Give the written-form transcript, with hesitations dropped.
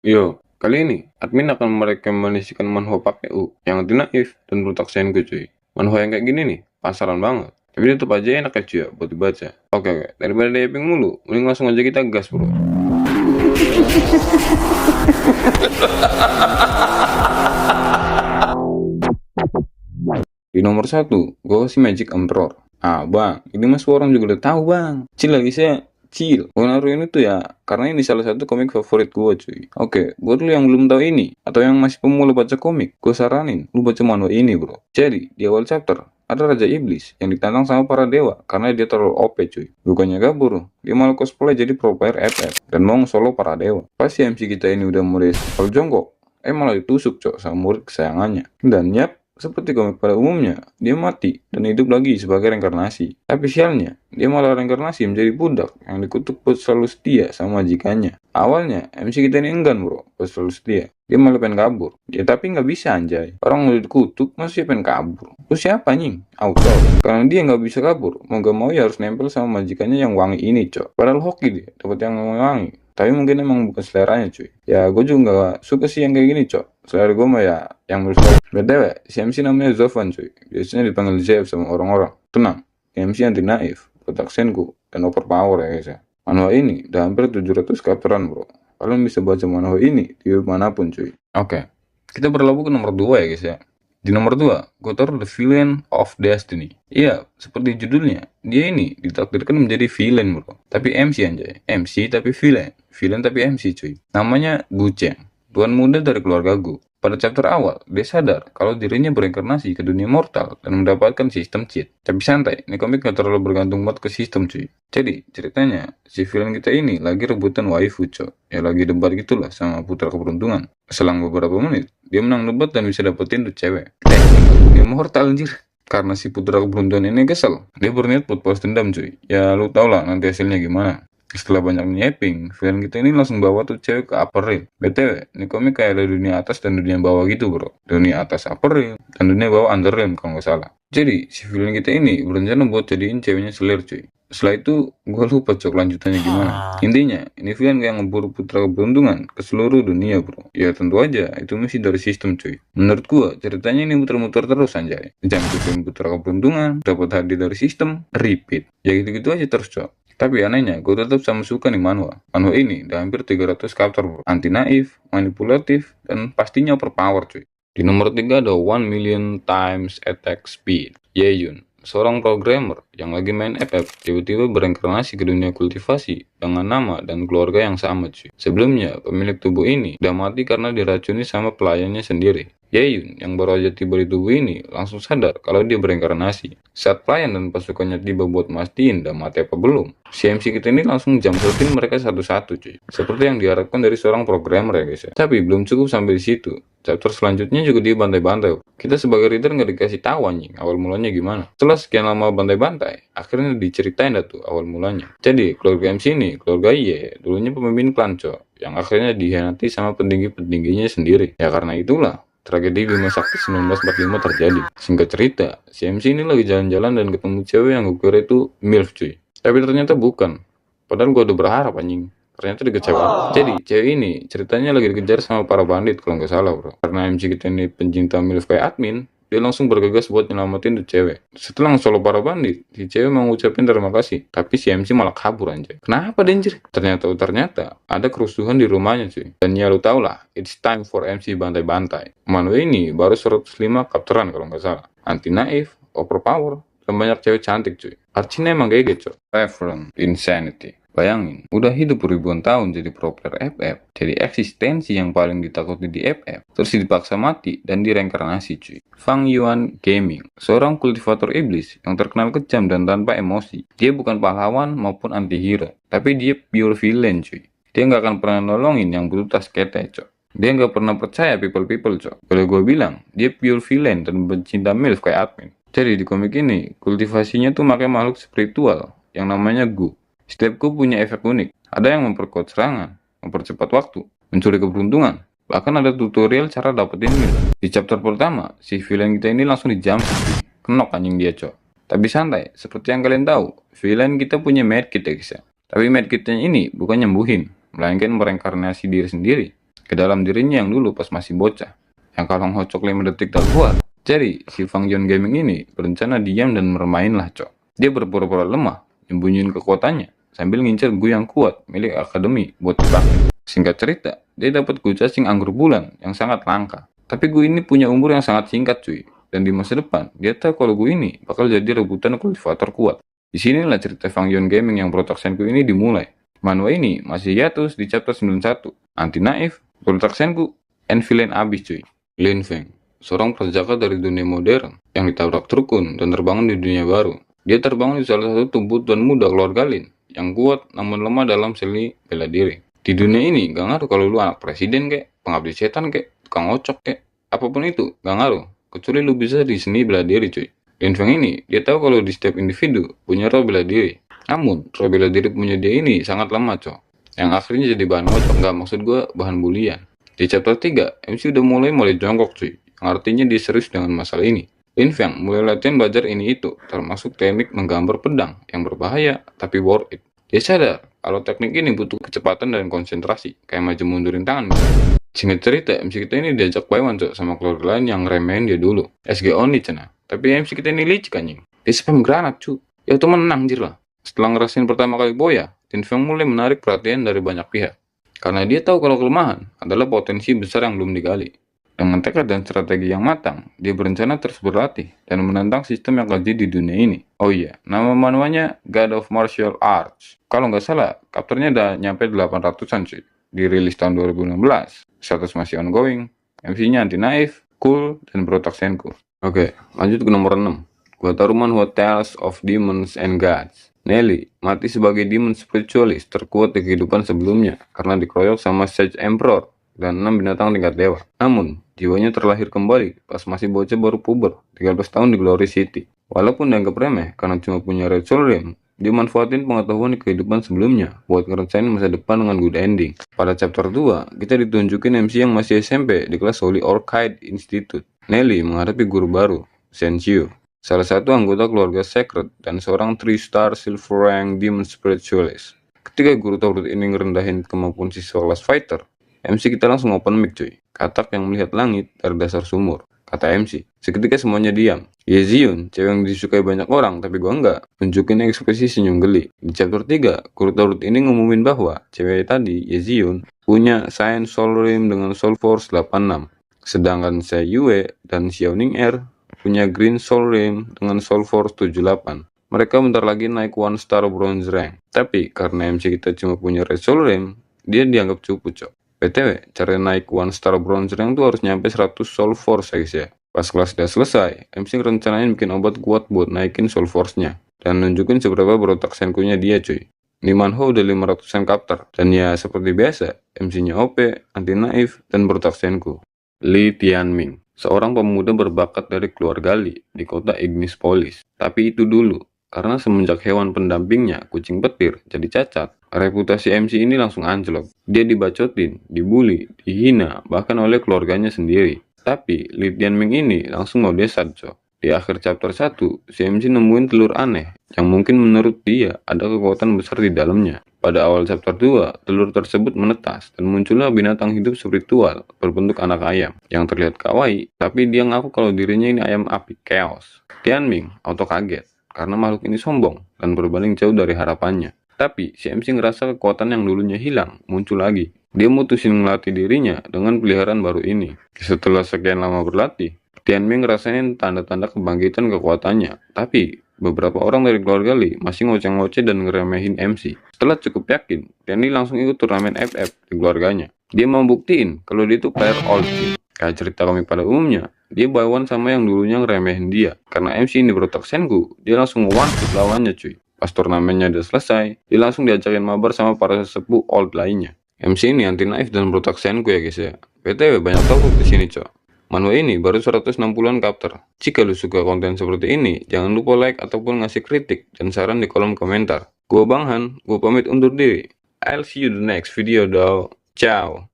Yo, kali ini admin akan merekomendasikan manhwa PAKU yang anti naif dan berotak senku cuy. Manhwa yang kayak gini nih, pasaran banget. Tapi tetap aja enak ya cuy ya buat dibaca. Oke, daripada diaping mulu, mending langsung aja kita gas bro. Di nomor 1, gue kasih Magic Emperor. Ah bang, ini mas orang juga udah tahu bang. Chill lagi saya, chill. Naruto ini tuh ya, karena ini salah satu komik favorit gue cuy. Oke, buat lu yang belum tahu ini, atau yang masih pemula baca komik, gue saranin lu baca manhwa ini bro. Jadi, di awal chapter, ada Raja Iblis yang ditantang sama para dewa karena dia terlalu OP cuy. Bukannya kabur, dia malah cosplay jadi pro player FF dan mau solo para dewa. Pas si MC kita ini udah mulai level jongkok, malah ditusuk cok sama murid kesayangannya. Dan yap, seperti komik pada umumnya, dia mati dan hidup lagi sebagai reinkarnasi. Tapi sialnya, dia malah reinkarnasi menjadi budak yang dikutuk buat selalu setia sama majikannya. Awalnya, MC kita ini enggan bro, buat selalu setia. Dia malah pengen kabur. Ya tapi nggak bisa anjay. Orang udah dikutuk, masih pengen kabur. Terus siapa nying? Auto. Karena dia nggak bisa kabur, mau gak mau ya harus nempel sama majikannya yang wangi ini cok. Padahal hoki dia, dapat yang wangi. Tapi mungkin emang bukan seleranya cuy. Ya gue juga gak suka sih yang kayak gini cok. Selera gue mah ya yang menurut BTW, si MC namanya Zofan cuy. Biasanya dipanggil Zev sama orang-orang. Tenang, MC anti naif, otak senku, dan overpower ya guys ya. Manhwa ini udah hampir 700 chapteran bro. Kalian bisa baca manhwa ini di web manapun cuy. Oke, kita berlabuh ke nomor 2 ya guys ya. Di nomor 2, gue taruh The Villain of Destiny. Iya, seperti judulnya, dia ini ditakdirkan menjadi villain bro. Tapi MC anjay, MC tapi villain. Villain tapi MC cuy. Namanya Gu Cheng, tuan muda dari keluarga Gu. Pada chapter awal, dia sadar kalau dirinya berinkarnasi ke dunia mortal dan mendapatkan sistem cheat. Tapi santai, ini komik gak terlalu bergantung buat ke sistem cuy. Jadi, ceritanya, si villain kita ini lagi rebutan waifu cok. Ya lagi debat gitulah sama putra keberuntungan. Selang beberapa menit, dia menang debat dan bisa dapetin tuh cewek. Dia mortal anjir. Karena si putra keberuntungan ini kesel, dia berniat buat balas dendam cuy. Ya lu tau lah nanti hasilnya gimana. Setelah banyak nyiaping, film kita ini langsung bawa tuh cewek ke upper rail. BTW, ini komik kayak ada dunia atas dan dunia bawah gitu bro. Dunia atas upper rail, dan dunia bawah under rail kalau nggak salah. Jadi, si film kita ini berencana buat jadiin ceweknya selir cuy. Setelah itu, gue lupa cok lanjutannya gimana. Intinya, ini film yang ngeburu putra keberuntungan ke seluruh dunia bro. Ya tentu aja, itu misi dari sistem cuy. Menurut gue, ceritanya ini muter-muter terus anjay. Jam film putra keberuntungan, dapat hadiah dari sistem, repeat. Ya gitu-gitu aja terus cok. Tapi anehnya, gue tetap sama suka nih manhwa. Manhwa ini udah hampir 300 chapter bro. Anti naif, manipulatif, dan pastinya overpower cuy. Di nomor 3 ada 1 million times attack speed. Yeyun, seorang programmer yang lagi main FF, tiba-tiba bereinkarnasi ke dunia kultivasi dengan nama dan keluarga yang sama cuy. Sebelumnya, pemilik tubuh ini udah mati karena diracuni sama pelayannya sendiri. Yeyun yang baru aja tiba di tubuh ini langsung sadar kalau dia bereinkarnasi. Saat pelayan dan pasukannya tiba buat mastiin udah mati apa belum, si MC kita ini langsung jump-shootin mereka satu-satu cuy. Seperti yang diharapkan dari seorang programmer ya guys ya. Tapi belum cukup sampai di situ. Chapter selanjutnya juga dia bantai-bantai. Kita sebagai reader nggak dikasih tahu anjing awal mulanya gimana. Setelah sekian lama bantai-bantai, akhirnya diceritain dah tuh awal mulanya. Jadi keluarga MC ini, keluarga Y, dulunya pemimpin klan cok, yang akhirnya dihianati sama petinggi-petingginya sendiri. Ya karena itulah tragedi Bima Sakti 1945 terjadi. Singkat cerita, si MC ini lagi jalan-jalan dan ketemu cewek yang gue kira itu MILF cuy. Tapi ternyata bukan. Padahal gue udah berharap anjing. Ternyata dikecewakan. Jadi cewek ini ceritanya lagi dikejar sama para bandit kalau nggak salah bro. Karena MC kita ini pencinta MILF kayak admin, dia langsung bergegas buat nyelamatin tuh cewek. Setelah ngesolo para bandit, si cewek mau ngucapin terima kasih. Tapi si MC malah kabur anjay. Kenapa anjir? Ternyata ada kerusuhan di rumahnya cuy. Dan ya lu tau lah, it's time for MC bantai-bantai. Manhwa ini baru 105 chapteran kalau nggak salah. Anti naif, overpower, dan banyak cewek cantik cuy. Artinya emang gege cuy. Reference Insanity. Bayangin, udah hidup ribuan tahun jadi pro player FF, jadi eksistensi yang paling ditakuti di FF, terus dipaksa mati dan direinkarnasi cuy. Fang Yuan Gaming, seorang kultivator iblis yang terkenal kejam dan tanpa emosi. Dia bukan pahlawan maupun anti-hero, tapi dia pure villain cuy. Dia nggak akan pernah nolongin yang butuh tas kete cok. Dia nggak pernah percaya people cok. Kalau gue bilang, dia pure villain dan pencinta MILF kayak admin. Jadi di komik ini, kultivasinya tuh pakai makhluk spiritual yang namanya Gu. Setiap Gu punya efek unik. Ada yang memperkuat serangan, mempercepat waktu, mencuri keberuntungan. Bahkan ada tutorial cara dapetin MILF. Di chapter pertama, si villain kita ini langsung dijump. Kenok anjing dia cok. Tapi santai, seperti yang kalian tahu, villain kita punya medkit ya guys ya. Tapi medkitnya ini bukan nyembuhin, melainkan mereinkarnasi diri sendiri. ke dalam dirinya yang dulu pas masih bocah, yang kalau ngocok 5 detik tak kuat. Jadi, si Fang Yon Gaming ini berencana diam dan bermainlah, cok. Dia berpura-pura lemah, nyembunyiin kekuatannya, sambil ngincer gue yang kuat milik akademi buat dipakai. Singkat cerita, dia dapat gue cacing anggur bulan yang sangat langka. Tapi gue ini punya umur yang sangat singkat, cuy. Dan di masa depan, dia tahu kalau gue ini bakal jadi rebutan kultivator kuat. Disinilah cerita Fang Yon Gaming yang berotak Senku ini dimulai. Manhwa ini masih hiatus di chapter 91. Anti naif, berotak Senku, and villain abis, cuy. Lin Feng, seorang perjaka dari dunia modern yang ditabrak terkun dan terbangun di dunia baru. Dia terbangun di salah satu tubuh tuan muda keluarga Lin yang kuat namun lemah dalam seni bela diri. Di dunia ini gak ngaruh kalau lu anak presiden kek, pengabdi setan kek, tukang ocok kek, apapun itu gak ngaruh. Kecuali lu bisa di seni bela diri, cuy. Lin Feng ini, dia tahu kalau di setiap individu punya roh bela diri. Namun, roh bela diri punya dia ini sangat lemah, cok. Yang akhirnya jadi bahan ocok, gak maksud gue bahan bulian. Di chapter 3, MC udah mulai jongkok, cuy. Yang artinya dia serius dengan masalah ini. Lin Feng mulai latihan belajar ini itu, termasuk teknik menggambar pedang yang berbahaya tapi worth it. Dia sadar kalau teknik ini butuh kecepatan dan konsentrasi, kayak maju mundurin tangan misalnya. Singkat cerita, MC kita ini diajak Paiwan, cok, sama keluarga lain yang remehin dia dulu. SG only, cena. Tapi MC kita ini licik, anjing. Dia spam granat, cu. Ya itu menang, anjir lah. Setelah ngerasain pertama kali boya, Lin Feng mulai menarik perhatian dari banyak pihak. Karena dia tahu kalau kelemahan adalah potensi besar yang belum digali. Dengan tekad dan strategi yang matang, dia berencana terus berlatih dan menantang sistem yang keji di dunia ini. Oh iya, nama manualnya God of Martial Arts. Kalau nggak salah, chapternya udah nyampe 800-an, cuy. Dirilis tahun 2016, status masih ongoing, MC-nya anti naif, cool, dan berotak Senku. Oke, lanjut ke nomor 6. Wataru Manhwa Tales of Demons and Gods. Nelly mati sebagai demon spiritualist terkuat di kehidupan sebelumnya karena dikeroyok sama Sage Emperor dan 6 binatang tingkat dewa. Namun, jiwanya terlahir kembali pas masih bocah baru puber, 13 tahun di Glory City. Walaupun dianggap remeh karena cuma punya Red Soul Rim, dia manfaatin pengetahuan di kehidupan sebelumnya buat ngerencanain masa depan dengan good ending. Pada chapter 2, kita ditunjukin MC yang masih SMP di kelas Holy Orchid Institute. Nelly menghadapi guru baru, Sensio, salah satu anggota keluarga Sacred dan seorang 3-star silver rank demon spiritualist. Ketika guru Taurus ini ngerendahin kemampuan siswa kelas fighter, MC kita langsung open mic, cuy. Katak yang melihat langit dari dasar sumur, kata MC. Seketika semuanya diam. Yeziun, cewek yang disukai banyak orang tapi gua enggak, tunjukin ekspresi senyum geli. Di chapter 3, guru Taurus ini ngumumin bahwa cewek tadi, Yeziun, punya Science Soul Rim dengan Soul Force 86. Sedangkan Sei Yue dan Xiaoning Er punya Green Soul Rim dengan Soul Force 78. Mereka bentar lagi naik 1 star bronze rank. Tapi karena MC kita cuma punya Red Soul Rim, dia dianggap cupu, cok. BTW, cara naik 1 star bronze rank tuh harus nyampe 100 Soul Force, guys ya. Pas kelas udah selesai, MC rencanain bikin obat kuat buat naikin Soul Force-nya. Dan nunjukin seberapa berotak Senku-nya dia, cuy. Di Manhwa udah 500-an chapter. Dan ya seperti biasa, MC-nya OP, anti naif, dan berotak Senku. Li Tianming, seorang pemuda berbakat dari keluarga Li di kota Ignis Polis. Tapi itu dulu, karena semenjak hewan pendampingnya, kucing petir, jadi cacat, reputasi MC ini langsung anjlok. Dia dibacotin, dibully, dihina, bahkan oleh keluarganya sendiri. Tapi Li Tianming ini langsung mau desat, cok. Di akhir chapter 1, si MC nemuin telur aneh, yang mungkin menurut dia ada kekuatan besar di dalamnya. Pada awal chapter 2, telur tersebut menetas dan muncullah binatang hidup spiritual berbentuk anak ayam yang terlihat kawaii, tapi dia ngaku kalau dirinya ini ayam api chaos. Tianming auto kaget karena makhluk ini sombong dan berbanding jauh dari harapannya. Tapi si MC ngerasa kekuatan yang dulunya hilang muncul lagi. Dia mutusin ngelatih dirinya dengan peliharaan baru ini. Setelah sekian lama berlatih, Tianming ngerasain tanda-tanda kebangkitan kekuatannya. Tapi beberapa orang dari keluarga Li masih ngoceh-ngoceh dan ngeremehin MC. Setelah cukup yakin, Tianming langsung ikut turnamen FF di keluarganya. Dia mau buktiin kalau dia itu player old team. Kayak cerita komik pada umumnya, dia buy one sama yang dulunya ngeremehin dia. Karena MC ini berotak Senku, dia langsung one-hit lawannya, cuy. Pas turnamennya udah selesai, dia langsung diajakin mabar sama para sesepuh old lainnya. MC ini anti naif dan berotak Senku ya guys ya. BTW banyak toko di sini, cok. Manhwa ini baru 160-an chapter. Jika lu suka konten seperti ini, jangan lupa like ataupun ngasih kritik dan saran di kolom komentar. Gua Bang Han, gua pamit undur diri. I'll see you the next video, dog. Ciao.